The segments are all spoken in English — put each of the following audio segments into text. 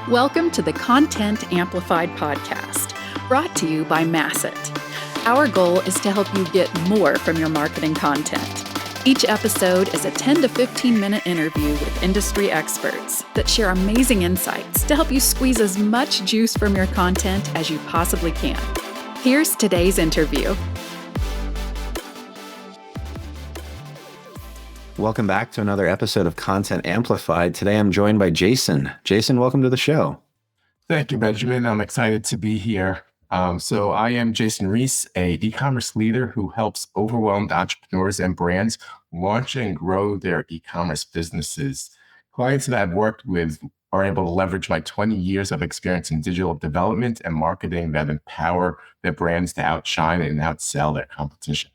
Welcome to the Content Amplified podcast, brought to you by Masset. Our goal is to help you get more from your marketing content. Each episode is a 10 to 15 minute interview with industry experts that share amazing insights to help you squeeze as much juice from your content as you possibly can. Here's today's interview. Welcome back to another episode of Content Amplified. Today I'm joined by Jason. Jason, welcome to the show. Thank you, Benjamin. I'm excited to be here. So I am Jason Reese, a e-commerce leader who helps overwhelmed entrepreneurs and brands launch and grow their e-commerce businesses. Clients that I've worked with are able to leverage my 20 years of experience in digital development and marketing that empower their brands to outshine and outsell their competition.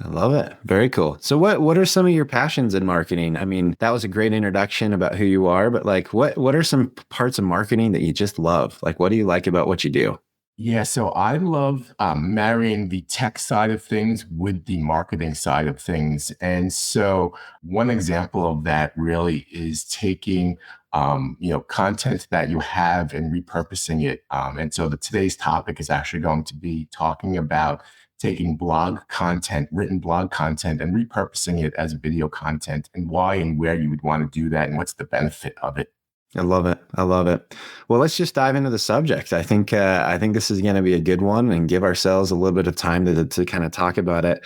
I love it. Very cool. So what are some of your passions in marketing? I mean, that was a great introduction about who you are, but like what are some parts of marketing that you just love? Like, what do you like about what you do? Yeah, so I love marrying the tech side of things with the marketing side of things. And so one example of that really is taking content that you have and repurposing it. And so today's topic is actually going to be talking about taking blog content, written blog content, and repurposing it as video content, and why and where you would want to do that, and what's the benefit of it. I love it. I love it. Well, let's just dive into the subject. I think this is going to be a good one, and give ourselves a little bit of time to kind of talk about it.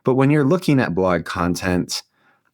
But when you're looking at blog content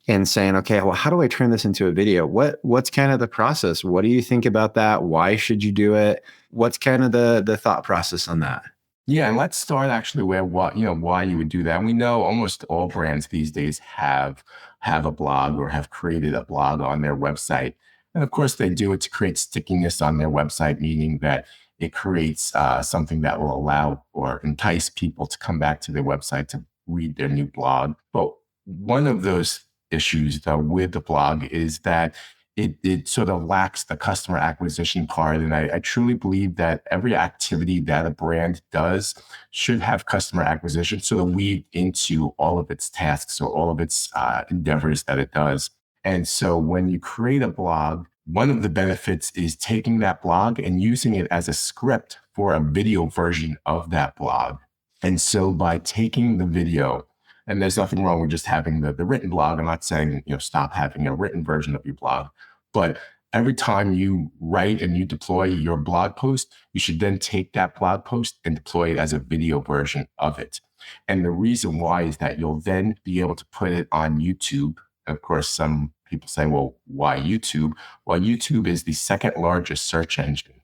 and saying, okay, well, how do I turn this into a video? What's kind of the process? What do you think about that? Why should you do it? What's kind of the thought process on that? Yeah, and let's start actually why you would do that. And we know almost all brands these days have a blog or have created a blog on their website. And of course, they do it to create stickiness on their website, meaning that it creates something that will allow or entice people to come back to their website to read their new blog. But one of those issues, though, with the blog is that it sort of lacks the customer acquisition part. And I truly believe that every activity that a brand does should have customer acquisition sort of weave into all of its tasks or all of its endeavors that it does. And so when you create a blog, one of the benefits is taking that blog and using it as a script for a video version of that blog. And so by taking the video, and there's nothing wrong with just having the written blog. I'm not saying, stop having a written version of your blog. But every time you write and you deploy your blog post, you should then take that blog post and deploy it as a video version of it. And the reason why is that you'll then be able to put it on YouTube. Of course, some people say, well, why YouTube? Well, YouTube is the second largest search engine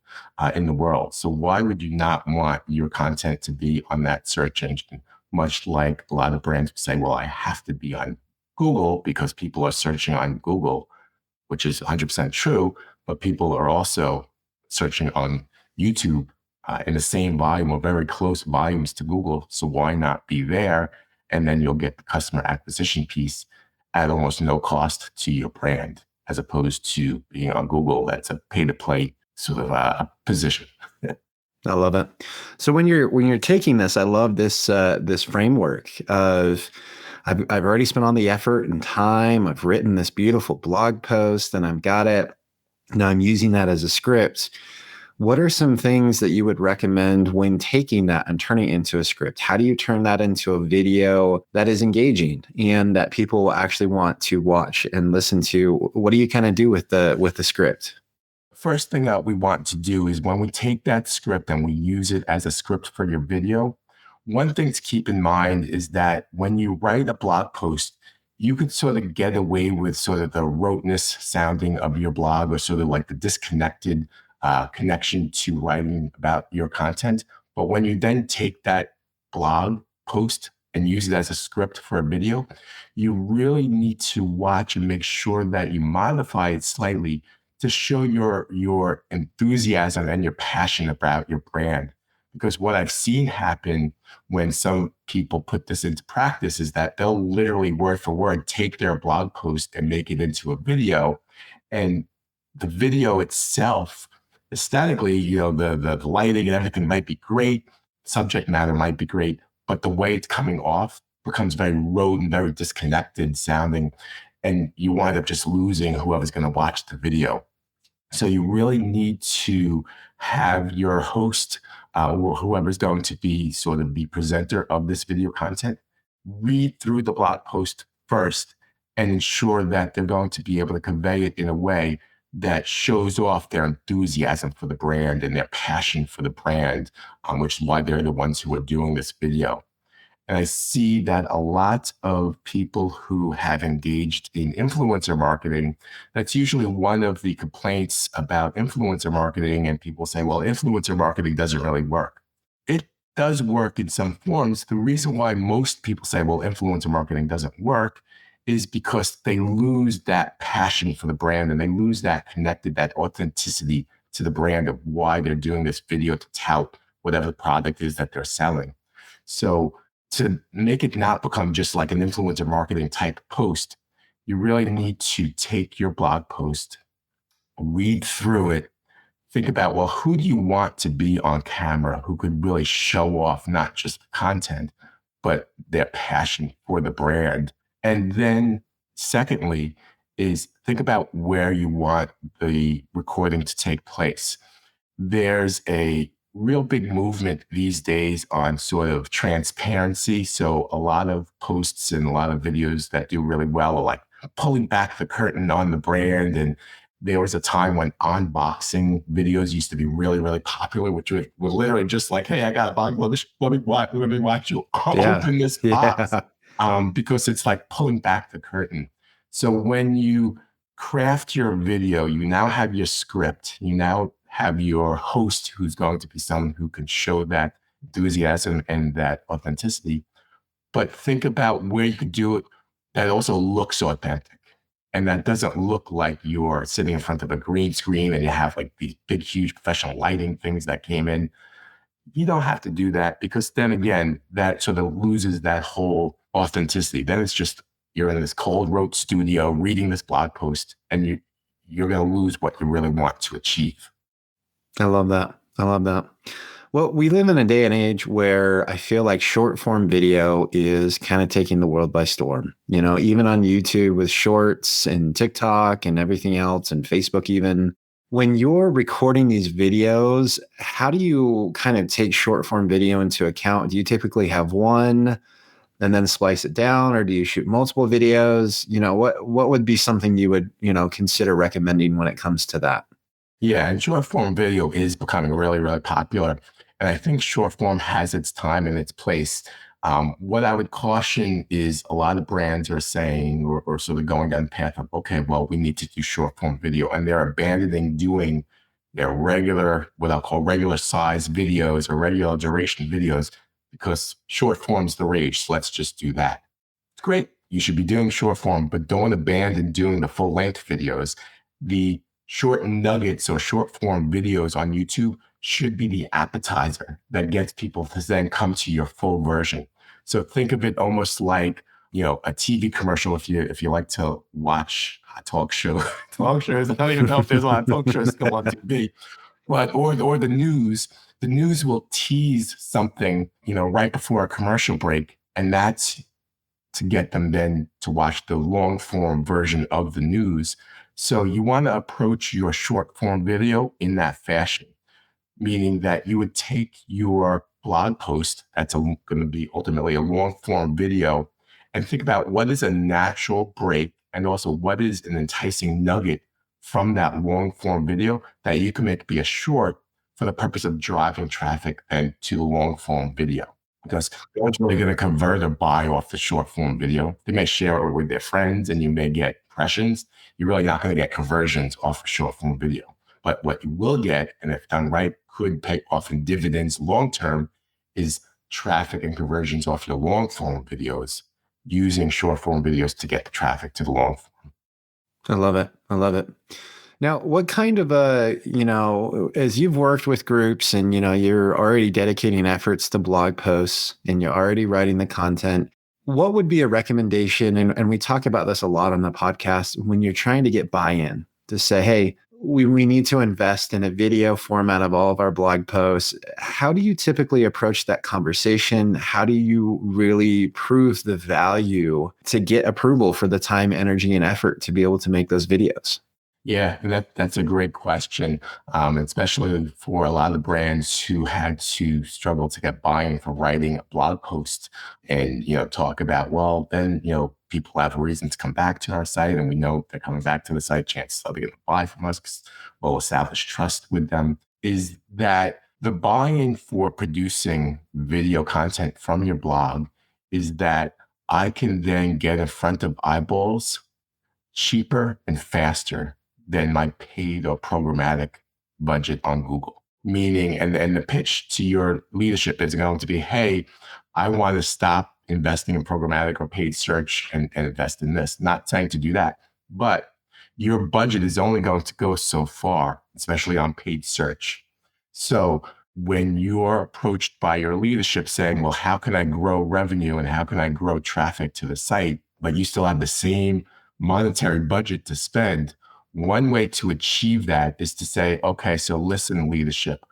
in the world. So why would you not want your content to be on that search engine? Much like a lot of brands say, well, I have to be on Google because people are searching on Google, which is 100% true, but people are also searching on YouTube in the same volume or very close volumes to Google. So why not be there? And then you'll get the customer acquisition piece at almost no cost to your brand, as opposed to being on Google. That's a pay-to-play sort of position. I love it. So when you're taking this, I love this framework of I've already spent all the effort and time. I've written this beautiful blog post and I've got it. Now I'm using that as a script. What are some things that you would recommend when taking that and turning it into a script? How do you turn that into a video that is engaging and that people will actually want to watch and listen to? What do you kind of do with the script? First thing that we want to do is when we take that script and we use it as a script for your video, one thing to keep in mind is that when you write a blog post, you can sort of get away with sort of the roteness sounding of your blog or sort of like the disconnected connection to writing about your content. But when you then take that blog post and use it as a script for a video, you really need to watch and make sure that you modify it slightly to show your enthusiasm and your passion about your brand. Because what I've seen happen when some people put this into practice is that they'll literally word for word take their blog post and make it into a video. And the video itself, aesthetically, the lighting and everything might be great, subject matter might be great, but the way it's coming off becomes very rote and very disconnected sounding. And you wind up just losing whoever's going to watch the video. So you really need to have your host or whoever's going to be sort of the presenter of this video content read through the blog post first and ensure that they're going to be able to convey it in a way that shows off their enthusiasm for the brand and their passion for the brand, which is why they're the ones who are doing this video. And I see that a lot of people who have engaged in influencer marketing, that's usually one of the complaints about influencer marketing. And people say, well, influencer marketing doesn't really work. It does work in some forms. The reason why most people say, well, influencer marketing doesn't work is because they lose that passion for the brand and they lose that that authenticity to the brand of why they're doing this video to tout whatever the product is that they're selling. So to make it not become just like an influencer marketing type post, you really need to take your blog post, read through it, think about, well, who do you want to be on camera who could really show off not just the content, but their passion for the brand? And then secondly is think about where you want the recording to take place. There's a real big movement these days on sort of transparency. So a lot of posts and a lot of videos that do really well are like pulling back the curtain on the brand. And there was a time when unboxing videos used to be really, really popular, which were literally just like, hey, I got a box. Let me watch you open this box. Because it's like pulling back the curtain. So when you craft your video, you now have your script, you now have your host who's going to be someone who can show that enthusiasm and that authenticity. But think about where you could do it that also looks authentic and that doesn't look like you're sitting in front of a green screen and you have like these big, huge professional lighting things that came in. You don't have to do that because then again, that sort of loses that whole authenticity. Then it's just you're in this cold road studio reading this blog post and you're going to lose what you really want to achieve. I love that. I love that. Well, we live in a day and age where I feel like short form video is kind of taking the world by storm. You know, even on YouTube with shorts and TikTok and everything else and Facebook even. When you're recording these videos, how do you kind of take short form video into account? Do you typically have one and then splice it down, or do you shoot multiple videos? You know, what would be something you would, consider recommending when it comes to that? Yeah, and short form video is becoming really, really popular. And I think short form has its time and its place. What I would caution is a lot of brands are saying or sort of going down the path of, okay, well, we need to do short form video. And they're abandoning doing their regular, what I'll call regular size videos or regular duration videos because short form's the rage. So let's just do that. It's great. You should be doing short form, but don't abandon doing the full length videos. The short nuggets or short form videos on YouTube should be the appetizer that gets people to then come to your full version. So think of it almost like, a TV commercial if you like to watch talk shows. I don't even know if there's a lot of talk shows still on TV. But or the news. The news will tease something, right before a commercial break, and that's to get them then to watch the long form version of the news. So you want to approach your short form video in that fashion, meaning that you would take your blog post that's going to be ultimately a long form video and think about what is a natural break and also what is an enticing nugget from that long form video that you can make be a short for the purpose of driving traffic and to the long form video. Because no one's really going to convert or buy off the short form video. They may share it with their friends and you may get impressions. You're really not going to get conversions off a short form video. But what you will get, and if done right, could pay off in dividends long term, is traffic and conversions off your long form videos using short form videos to get the traffic to the long form. I love it. I love it. Now, what kind of as you've worked with groups and, you're already dedicating efforts to blog posts and you're already writing the content, what would be a recommendation? And we talk about this a lot on the podcast when you're trying to get buy-in to say, hey, we need to invest in a video format of all of our blog posts. How do you typically approach that conversation? How do you really prove the value to get approval for the time, energy, and effort to be able to make those videos? Yeah, and that's a great question, especially for a lot of brands who had to struggle to get buy-in for writing a blog post and, talk about, well, then, people have a reason to come back to our site and we know they're coming back to the site, chances are they're going to buy from us because we'll establish trust with them, is that the buy-in for producing video content from your blog is that I can then get in front of eyeballs cheaper and faster than my paid or programmatic budget on Google. Meaning, and the pitch to your leadership is going to be, hey, I want to stop investing in programmatic or paid search and invest in this. Not saying to do that, but your budget is only going to go so far, especially on paid search. So when you're approached by your leadership saying, well, how can I grow revenue and how can I grow traffic to the site, but you still have the same monetary budget to spend, one way to achieve that is to say, okay, so listen, leadership,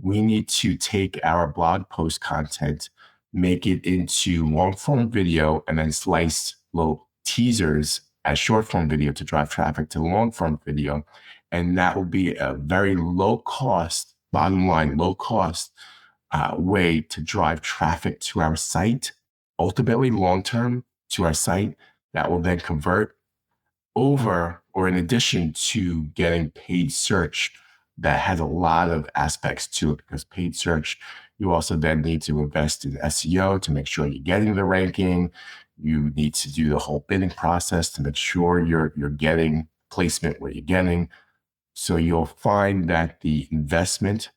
we need to take our blog post content, make it into long form video, and then slice little teasers as short form video to drive traffic to long form video. And that will be a very low cost, bottom line, low cost way to drive traffic to our site, ultimately long term to our site that will then convert over or in addition to getting paid search that has a lot of aspects to it, because paid search, you also then need to invest in SEO to make sure you're getting the ranking. You need to do the whole bidding process to make sure you're getting placement where you're getting. So you'll find that the investment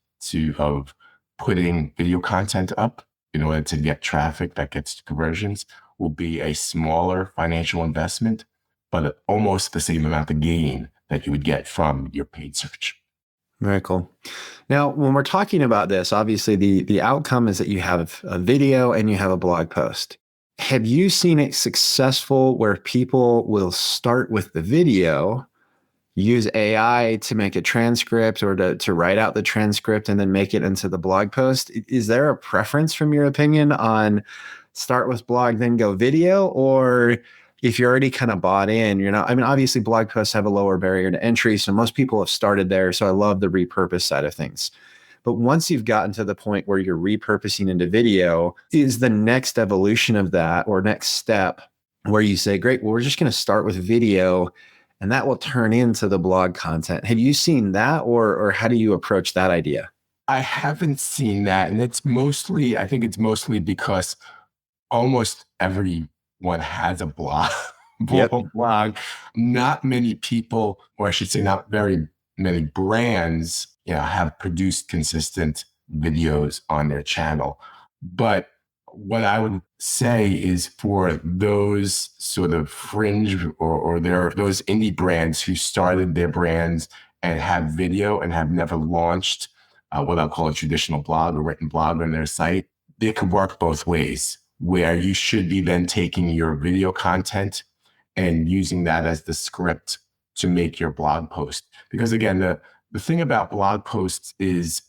of putting video content up in order to get traffic that gets conversions will be a smaller financial investment, but almost the same amount of gain that you would get from your paid search. Very cool. Now, when we're talking about this, obviously the outcome is that you have a video and you have a blog post. Have you seen it successful where people will start with the video, use AI to make a transcript or to write out the transcript and then make it into the blog post? Is there a preference from your opinion on start with blog, then go video? Or if you're already kind of bought in, obviously blog posts have a lower barrier to entry. So most people have started there. So I love the repurpose side of things. But once you've gotten to the point where you're repurposing into video, is the next evolution of that or next step where you say, great, well, we're just going to start with video and that will turn into the blog content. Have you seen that or how do you approach that idea? I haven't seen that. And I think it's mostly because almost everyone has a blog. Yep. Blog. Not many people, or I should say not very many brands, have produced consistent videos on their channel. But what I would say is for those sort of fringe or those indie brands who started their brands and have video and have never launched what I'll call a traditional blog or written blog on their site, they could work both ways, where you should be then taking your video content and using that as the script to make your blog post. Because again, the thing about blog posts is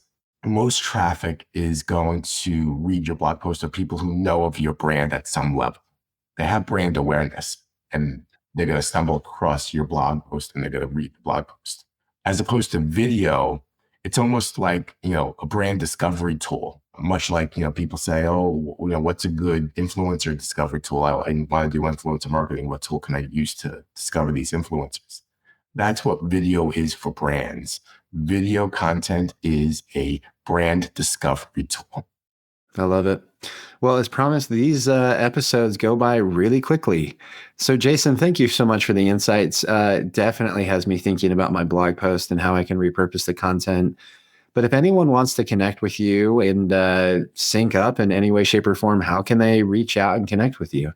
most traffic is going to read your blog post of people who know of your brand at some level. They have brand awareness and they're going to stumble across your blog post and they're going to read the blog post. As opposed to video, it's almost like, a brand discovery tool. Much like, people say, what's a good influencer discovery tool? I want to do influencer marketing. What tool can I use to discover these influencers? That's what video is for brands. Video content is a brand discovery tool. I love it. Well, as promised, these episodes go by really quickly. So Jason, thank you so much for the insights. Definitely has me thinking about my blog post and how I can repurpose the content. But if anyone wants to connect with you and sync up in any way, shape, or form, how can they reach out and connect with you?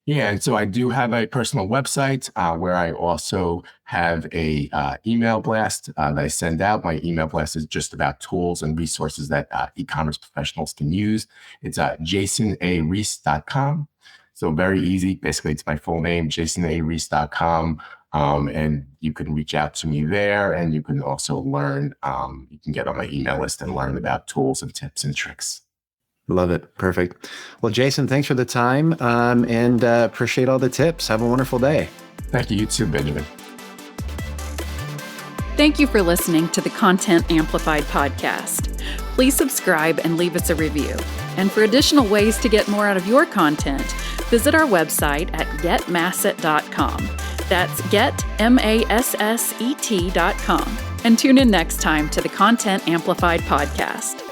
Yeah, and so I do have a personal website where I also have a email blast that I send out. My email blast is just about tools and resources that e-commerce professionals can use. It's jasonareese.com. So very easy. Basically, it's my full name, jasonareese.com. And you can reach out to me there, and you can also learn, you can get on my email list and learn about tools and tips and tricks. Love it. Perfect. Well, Jason, thanks for the time and appreciate all the tips. Have a wonderful day. Thank you. You too, Benjamin. Thank you for listening to the Content Amplified podcast. Please subscribe and leave us a review. And for additional ways to get more out of your content, visit our website at getmasset.com. That's getmasset.com. And tune in next time to the Content Amplified podcast.